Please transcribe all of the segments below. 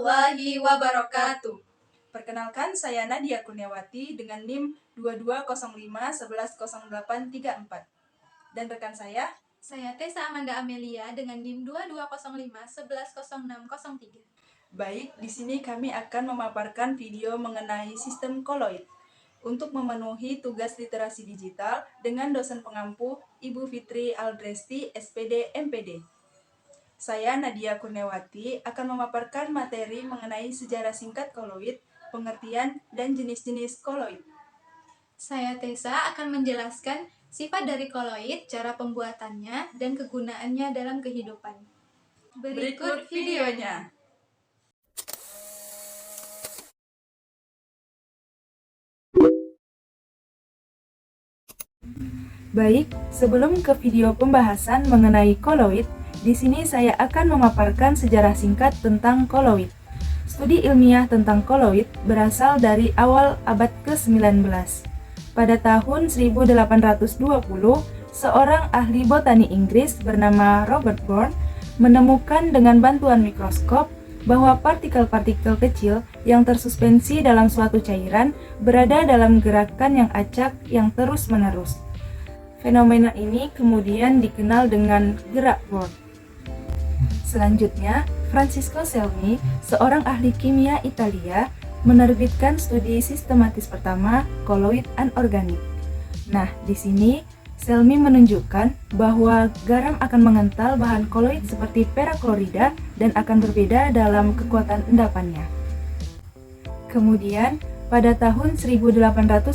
warahmatullahi wabarakatuh. Perkenalkan, saya Nadia Kurniawati dengan NIM 2205110834. Dan rekan saya Tessa Amanda Amelia dengan NIM 2205110603. Baik, di sini kami akan memaparkan video mengenai sistem koloid. Untuk memenuhi tugas literasi digital dengan dosen pengampu Ibu Fitri Aldresti, SPD, MPD. Saya Nadia Kurniawati akan memaparkan materi mengenai sejarah singkat koloid, pengertian, dan jenis-jenis koloid. Saya Tessa akan menjelaskan sifat dari koloid, cara pembuatannya, dan kegunaannya dalam kehidupan. Berikut videonya. Baik, sebelum ke video pembahasan mengenai koloid, di sini saya akan memaparkan sejarah singkat tentang koloid. Studi ilmiah tentang koloid berasal dari awal abad ke-19. Pada tahun 1820, seorang ahli botani Inggris bernama Robert Bourne menemukan dengan bantuan mikroskop bahwa partikel-partikel kecil yang tersuspensi dalam suatu cairan berada dalam gerakan yang acak yang terus-menerus. Fenomena ini kemudian dikenal dengan gerak Bourne. Selanjutnya, Francisco Celmi, seorang ahli kimia Italia, menerbitkan studi sistematis pertama koloid anorganik. Nah, di sini Celmi menunjukkan bahwa garam akan mengental bahan koloid seperti peraklorida dan akan berbeda dalam kekuatan endapannya. Kemudian, pada tahun 1861,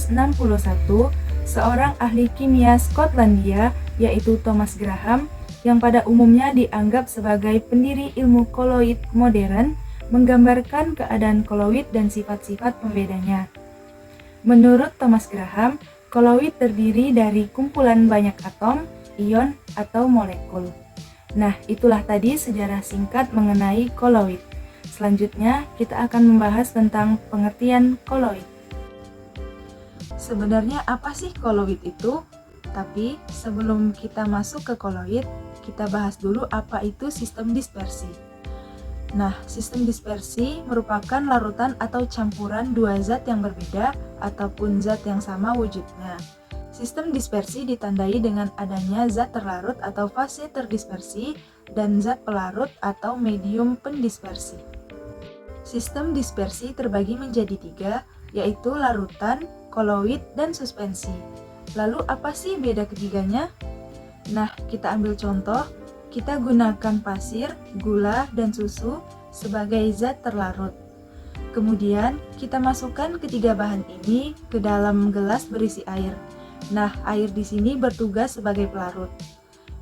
seorang ahli kimia Skotlandia, yaitu Thomas Graham, yang pada umumnya dianggap sebagai pendiri ilmu koloid modern, menggambarkan keadaan koloid dan sifat-sifat pembedanya. Menurut Thomas Graham, koloid terdiri dari kumpulan banyak atom, ion, atau molekul. Nah, itulah tadi sejarah singkat mengenai koloid. Selanjutnya, kita akan membahas tentang pengertian koloid. Sebenarnya apa sih koloid itu? Tapi sebelum kita masuk ke koloid, kita bahas dulu apa itu sistem dispersi. Nah, sistem dispersi merupakan larutan atau campuran dua zat yang berbeda ataupun zat yang sama wujudnya. Sistem dispersi ditandai dengan adanya zat terlarut atau fase terdispersi dan zat pelarut atau medium pendispersi. Sistem dispersi terbagi menjadi tiga, yaitu larutan, koloid, dan suspensi. Lalu apa sih beda ketiganya? Nah, kita ambil contoh, kita gunakan pasir, gula, dan susu sebagai zat terlarut. Kemudian, kita masukkan ketiga bahan ini ke dalam gelas berisi air. Nah, air di sini bertugas sebagai pelarut.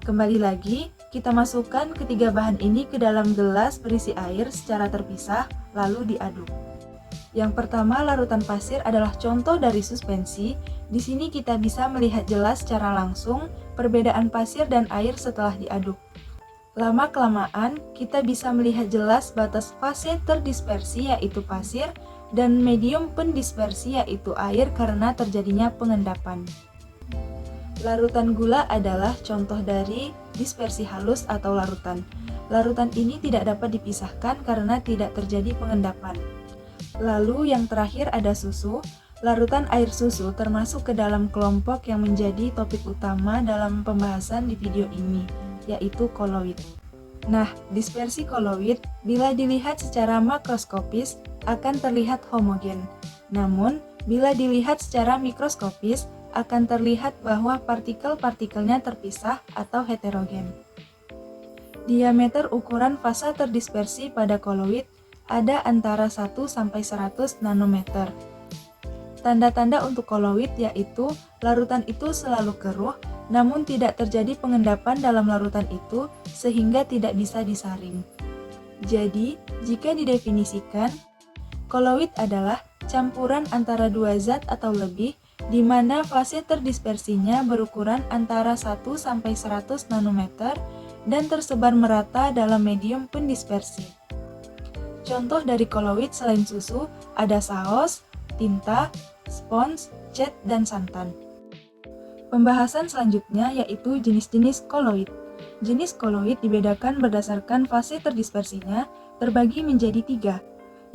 Kembali lagi, kita masukkan ketiga bahan ini ke dalam gelas berisi air secara terpisah, lalu diaduk. Yang pertama, larutan pasir adalah contoh dari suspensi. Di sini kita bisa melihat jelas secara langsung perbedaan pasir dan air setelah diaduk. Lama-kelamaan, kita bisa melihat jelas batas fase terdispersi yaitu pasir dan medium pendispersi yaitu air karena terjadinya pengendapan. Larutan gula adalah contoh dari dispersi halus atau larutan. Larutan ini tidak dapat dipisahkan karena tidak terjadi pengendapan. Lalu yang terakhir ada susu. Larutan air susu termasuk ke dalam kelompok yang menjadi topik utama dalam pembahasan di video ini, yaitu koloid. Nah, dispersi koloid bila dilihat secara makroskopis akan terlihat homogen. Namun, bila dilihat secara mikroskopis akan terlihat bahwa partikel-partikelnya terpisah atau heterogen. Diameter ukuran fasa terdispersi pada koloid ada antara 1 sampai 100 nanometer. Tanda-tanda untuk koloid yaitu larutan itu selalu keruh, namun tidak terjadi pengendapan dalam larutan itu sehingga tidak bisa disaring. Jadi, jika didefinisikan, koloid adalah campuran antara dua zat atau lebih di mana fase terdispersinya berukuran antara 1 sampai 100 nanometer dan tersebar merata dalam medium pendispersi. Contoh dari koloid selain susu ada saus, tinta, spons, cat, dan santan. Pembahasan selanjutnya yaitu jenis-jenis koloid. Jenis koloid dibedakan berdasarkan fase terdispersinya terbagi menjadi tiga,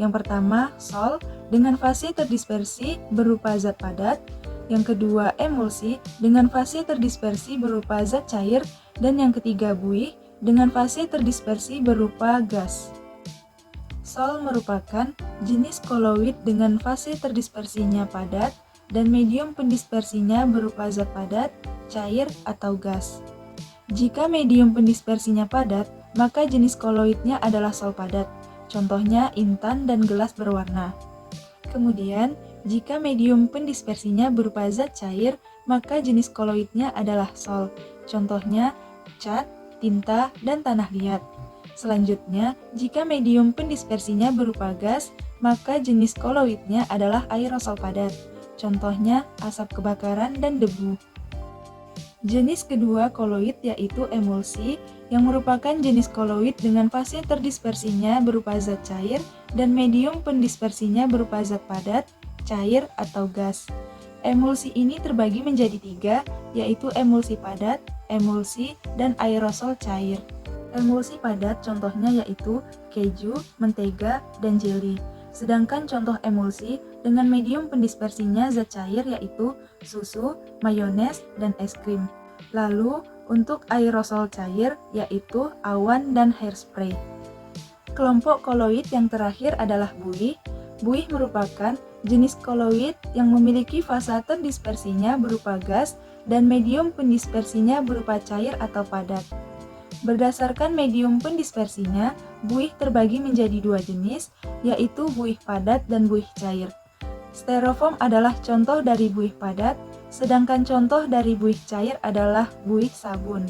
Yang pertama, sol dengan fase terdispersi berupa zat padat. Yang kedua, emulsi dengan fase terdispersi berupa zat cair. Dan yang ketiga, buih dengan fase terdispersi berupa gas. Sol merupakan jenis koloid dengan fase terdispersinya padat dan medium pendispersinya berupa zat padat, cair, atau gas. Jika medium pendispersinya padat, maka jenis koloidnya adalah sol padat. Contohnya intan dan gelas berwarna. Kemudian, jika medium pendispersinya berupa zat cair, maka jenis koloidnya adalah sol. Contohnya cat, tinta, dan tanah liat. Selanjutnya, jika medium pendispersinya berupa gas, maka jenis koloidnya adalah aerosol padat. Contohnya asap kebakaran dan debu. Jenis kedua koloid yaitu emulsi, yang merupakan jenis koloid dengan fase terdispersinya berupa zat cair dan medium pendispersinya berupa zat padat, cair, atau gas. Emulsi ini terbagi menjadi 3, yaitu emulsi padat, emulsi, dan aerosol cair. Emulsi padat contohnya yaitu keju, mentega, dan jelly. Sedangkan contoh emulsi dengan medium pendispersinya zat cair yaitu susu, mayones, dan es krim. Lalu, untuk aerosol cair yaitu awan dan hairspray. Kelompok koloid yang terakhir adalah buih. Buih merupakan jenis koloid yang memiliki fasa terdispersinya berupa gas dan medium pendispersinya berupa cair atau padat. Berdasarkan medium pendispersinya, buih terbagi menjadi 2 jenis, yaitu buih padat dan buih cair. Styrofoam adalah contoh dari buih padat, sedangkan contoh dari buih cair adalah buih sabun.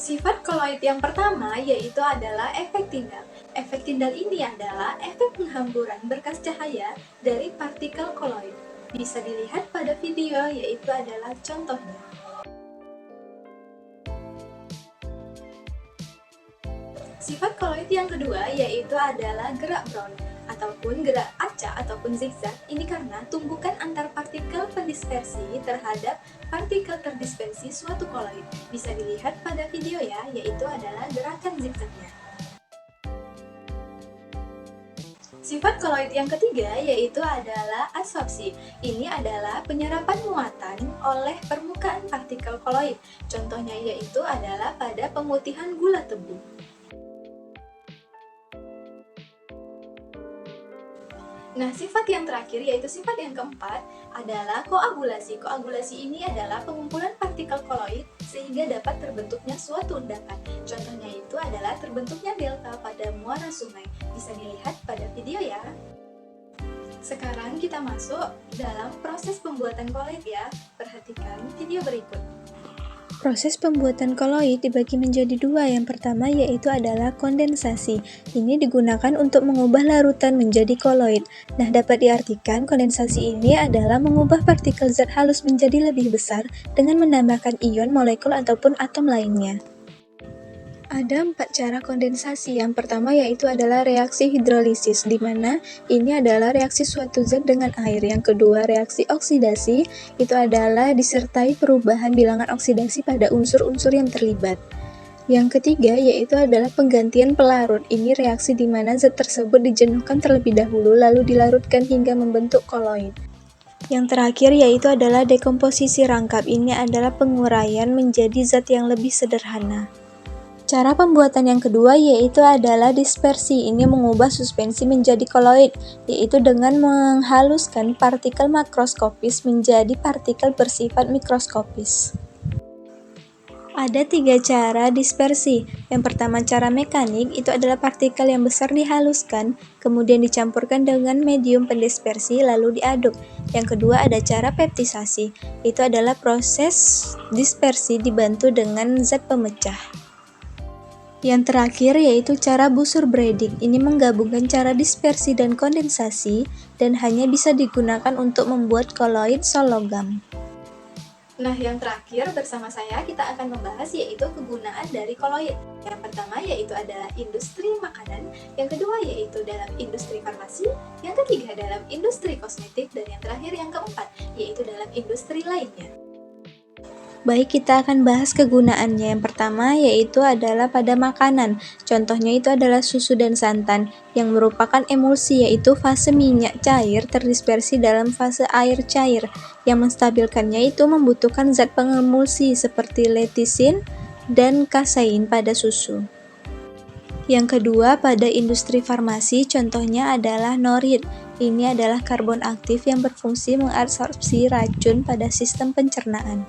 Sifat koloid yang pertama yaitu adalah efek Tyndall. Efek Tyndall ini adalah efek penghamburan berkas cahaya dari partikel koloid. Bisa dilihat pada video yaitu adalah contohnya. Sifat koloid yang kedua yaitu adalah gerak Brown ataupun gerak acak ataupun zigzag. Ini karena tumbukan antar partikel pendispersi terhadap partikel terdispersi suatu koloid. Bisa dilihat pada video ya, yaitu adalah gerakan zigzagnya. Sifat koloid yang ketiga yaitu adalah adsorpsi. Ini adalah penyerapan muatan oleh permukaan partikel koloid. Contohnya yaitu adalah pada pemutihan gula tebu. Nah, sifat yang terakhir yaitu sifat yang keempat adalah koagulasi. Koagulasi ini adalah pengumpulan partikel koloid sehingga dapat terbentuknya suatu endapan. Contohnya itu adalah terbentuknya delta pada muara sungai. Bisa dilihat pada video ya. Sekarang kita masuk dalam proses pembuatan koloid ya. Perhatikan video berikut. Proses pembuatan koloid dibagi menjadi 2. Yang pertama yaitu adalah kondensasi. Ini digunakan untuk mengubah larutan menjadi koloid. Nah, dapat diartikan kondensasi ini adalah mengubah partikel zat halus menjadi lebih besar dengan menambahkan ion, molekul, ataupun atom lainnya. Ada 4 cara kondensasi. Yang pertama yaitu adalah reaksi hidrolisis, di mana ini adalah reaksi suatu zat dengan air. Yang kedua, reaksi oksidasi, itu adalah disertai perubahan bilangan oksidasi pada unsur-unsur yang terlibat. Yang ketiga yaitu adalah penggantian pelarut. Ini reaksi di mana zat tersebut dijenuhkan terlebih dahulu lalu dilarutkan hingga membentuk koloid. Yang terakhir yaitu adalah dekomposisi rangkap. Ini adalah penguraian menjadi zat yang lebih sederhana. Cara pembuatan yang kedua yaitu adalah dispersi. Ini mengubah suspensi menjadi koloid, yaitu dengan menghaluskan partikel makroskopis menjadi partikel bersifat mikroskopis. Ada 3 cara dispersi. Yang pertama cara mekanik, itu adalah partikel yang besar dihaluskan, kemudian dicampurkan dengan medium pendispersi lalu diaduk. Yang kedua ada cara peptisasi, itu adalah proses dispersi dibantu dengan zat pemecah. Yang terakhir yaitu cara busur Breydig. Ini menggabungkan cara dispersi dan kondensasi dan hanya bisa digunakan untuk membuat koloid sol logam. Nah, yang terakhir bersama saya kita akan membahas yaitu kegunaan dari koloid. Yang pertama yaitu adalah industri makanan, yang kedua yaitu dalam industri farmasi, yang ketiga dalam industri kosmetik, dan yang terakhir yang keempat yaitu dalam industri lainnya. Baik, kita akan bahas kegunaannya. Yang pertama yaitu adalah pada makanan. Contohnya itu adalah susu dan santan yang merupakan emulsi, yaitu fase minyak cair terdispersi dalam fase air cair. Yang menstabilkannya itu membutuhkan zat pengemulsi seperti letisin dan kasein pada susu. Yang kedua, pada industri farmasi, contohnya adalah norit. Ini adalah karbon aktif yang berfungsi mengabsorpsi racun pada sistem pencernaan.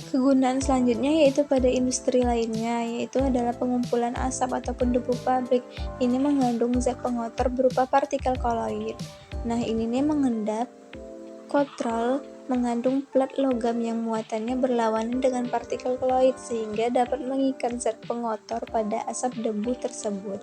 Kegunaan selanjutnya yaitu pada industri lainnya, yaitu adalah pengumpulan asap ataupun debu pabrik. Ini mengandung zat pengotor berupa partikel koloid. Nah, ini nih mengendap kotrol mengandung plat logam yang muatannya berlawanan dengan partikel koloid sehingga dapat mengikat zat pengotor pada asap debu tersebut.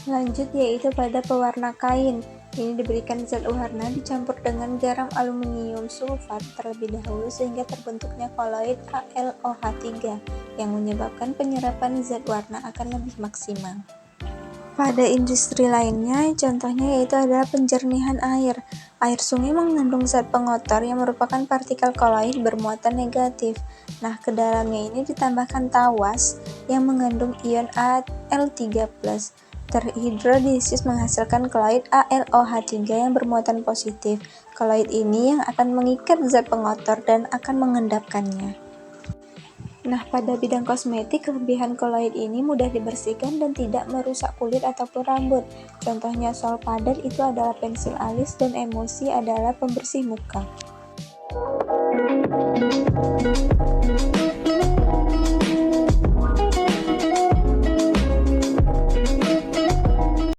Lanjut yaitu pada pewarna kain. Ini diberikan zat warna dicampur dengan garam aluminium sulfat terlebih dahulu sehingga terbentuknya koloid AlOH3 yang menyebabkan penyerapan zat warna akan lebih maksimal. Pada industri lainnya, contohnya yaitu adalah penjernihan air. Air sungai mengandung zat pengotor yang merupakan partikel koloid bermuatan negatif. Nah, ke dalamnya ini ditambahkan tawas yang mengandung ion Al3+. Terhidrolisis menghasilkan koloid AlOH3 yang bermuatan positif. Koloid ini yang akan mengikat zat pengotor dan akan mengendapkannya. Nah, pada bidang kosmetik, kelebihan koloid ini mudah dibersihkan dan tidak merusak kulit ataupun rambut. Contohnya sol padat itu adalah pensil alis dan emulsi adalah pembersih muka.